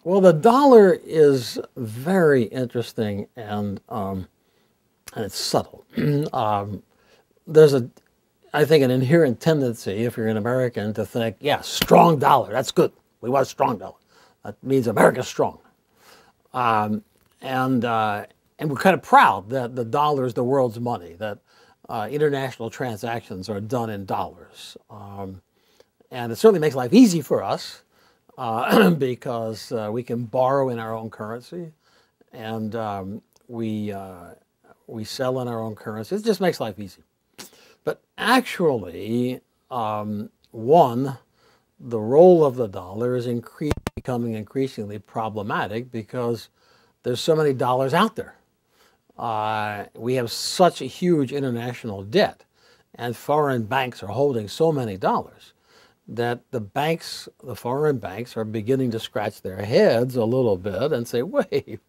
Well, the dollar is very interesting and it's subtle. There's I think, an inherent tendency, if you're an American, to think, yeah, strong dollar, that's good. We want a strong dollar. That means America's strong. Um, and we're kind of proud that the dollar is the world's money, that international transactions are done in dollars. And it certainly makes life easy for us because we can borrow in our own currency, and we sell in our own currency. It just makes life easy. But actually, one, the role of the dollar is becoming increasingly problematic because there's so many dollars out there. We have such a huge international debt, and foreign banks are holding so many dollars that the foreign banks are beginning to scratch their heads a little bit and say, wait,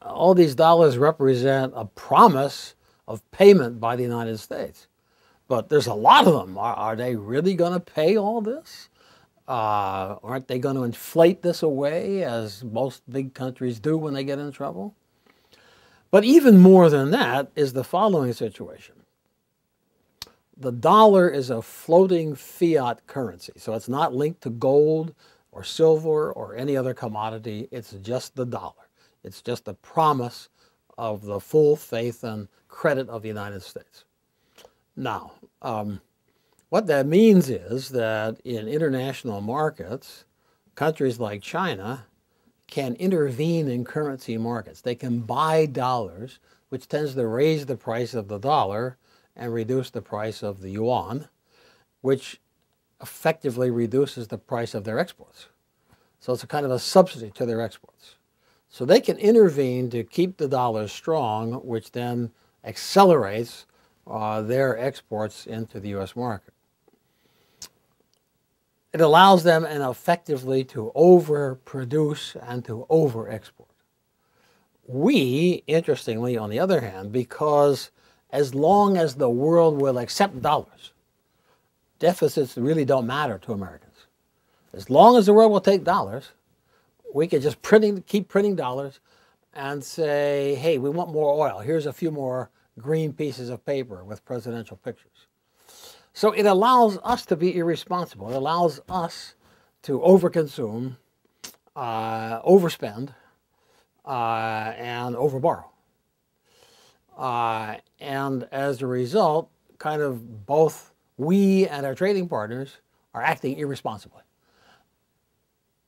all these dollars represent a promise of payment by the United States. But there's a lot of them. Are they really going to pay all this? Aren't they going to inflate this away, as most big countries do when they get in trouble? But even more than that is the following situation. The dollar is a floating fiat currency, so it's not linked to gold or silver or any other commodity. It's just the dollar. It's just a promise of the full faith and credit of the United States. Now, what that means is that in international markets, countries like China can intervene in currency markets. They can buy dollars, which tends to raise the price of the dollar and reduce the price of the yuan, which effectively reduces the price of their exports. So it's a kind of a subsidy to their exports. So they can intervene to keep the dollar strong, which then accelerates their exports into the U.S. market. It allows them effectively to overproduce and to over-export. We, interestingly, on the other hand, because as long as the world will accept dollars, deficits really don't matter to Americans. As long as the world will take dollars, we can just keep printing dollars and say, hey, we want more oil. Here's a few more green pieces of paper with presidential pictures. So it allows us to be irresponsible. It allows us to overconsume, overspend, and overborrow. And as a result, kind of both we and our trading partners are acting irresponsibly.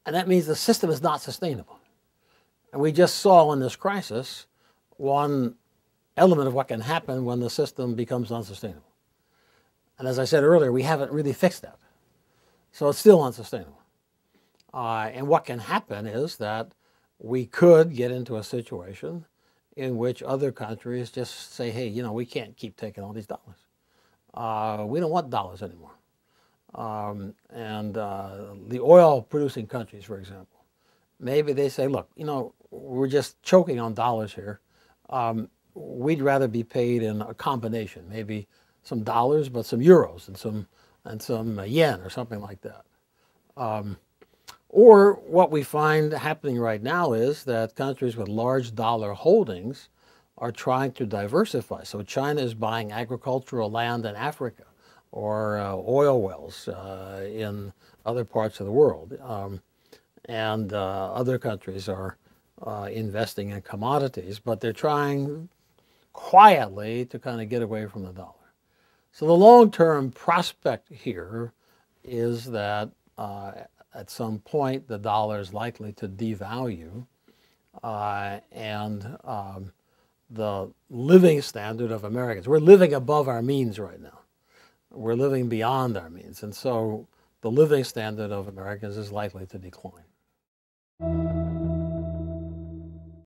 And that means the system is not sustainable. And we just saw in this crisis one element of what can happen when the system becomes unsustainable. And as I said earlier, we haven't really fixed that. So it's still unsustainable. And what can happen is that we could get into a situation in which other countries just say, hey, we can't keep taking all these dollars. We don't want dollars anymore. The oil-producing countries, for example, maybe they say, look, we're just choking on dollars here. We'd rather be paid in a combination, maybe some dollars, but some euros and some yen or something like that. Or what we find happening right now is that countries with large dollar holdings are trying to diversify. So China is buying agricultural land in Africa or oil wells in other parts of the world. And other countries are investing in commodities, but they're trying quietly to kind of get away from the dollar. So the long-term prospect here is that at some point the dollar is likely to devalue, and the living standard of Americans, we're living above our means right now. We're living beyond our means, and so the living standard of Americans is likely to decline.